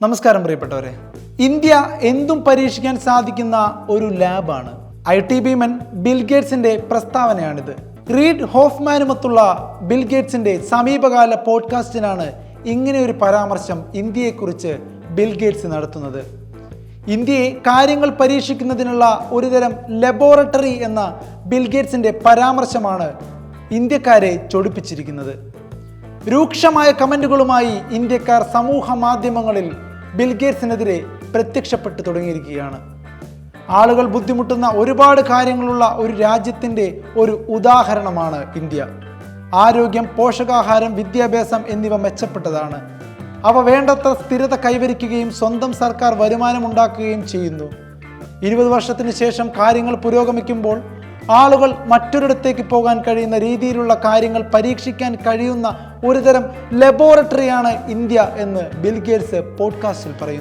നമസ്കാരം പ്രിയപ്പെട്ടവരെ. ഇന്ത്യ എന്തും പരീക്ഷിക്കാൻ സാധിക്കുന്ന ഒരു ലാബാണ്. IT Bheeman ബിൽഗേറ്റ്സിന്റെ പ്രസ്താവനയാണിത്. റീഡ് ഹോഫ്മാനുമൊത്തുള്ള ബിൽഗേറ്റ്സിന്റെ സമീപകാല പോഡ്കാസ്റ്റിനാണ് ഇങ്ങനെ ഒരു പരാമർശം ഇന്ത്യയെക്കുറിച്ച് ബിൽഗേറ്റ്സ് നടത്തുന്നത്. ഇന്ത്യയെ കാര്യങ്ങൾ പരീക്ഷിക്കുന്നതിനുള്ള ഒരുതരം ലബോറട്ടറി എന്ന ബിൽഗേറ്റ്സിന്റെ പരാമർശമാണ് ഇന്ത്യക്കാരെ ചൊടിപ്പിച്ചിരിക്കുന്നത്. രൂക്ഷമായ കമന്റുകളുമായി ഇന്ത്യക്കാർ സമൂഹ മാധ്യമങ്ങളിൽ ബിൽഗേറ്റ്സിനെതിരെ പ്രത്യക്ഷപ്പെട്ടു തുടങ്ങിയിരിക്കുകയാണ്. ആളുകൾ ബുദ്ധിമുട്ടുന്ന ഒരുപാട് കാര്യങ്ങളുള്ള ഒരു രാജ്യത്തിൻ്റെ ഒരു ഉദാഹരണമാണ് ഇന്ത്യ. ആരോഗ്യം, പോഷകാഹാരം, വിദ്യാഭ്യാസം എന്നിവ മെച്ചപ്പെട്ടതാണ്. അവ വേണ്ടത്ര സ്ഥിരത കൈവരിക്കുകയും സ്വന്തം സർക്കാർ വരുമാനമുണ്ടാക്കുകയും ചെയ്യുന്നു. 20 വർഷത്തിന് ശേഷം കാര്യങ്ങൾ പുരോഗമിക്കുമ്പോൾ ആളുകൾ മറ്റൊരിടത്തേക്ക് പോകാൻ കഴിയുന്ന രീതിയിലുള്ള കാര്യങ്ങൾ പരീക്ഷിക്കാൻ കഴിയുന്ന ഒരുതരം ലബോറട്ടറിയാണ് ഇന്ത്യ എന്ന് ബിൽഗേറ്റ്സ് പോഡ്കാസ്റ്റിൽ പറയുന്നു.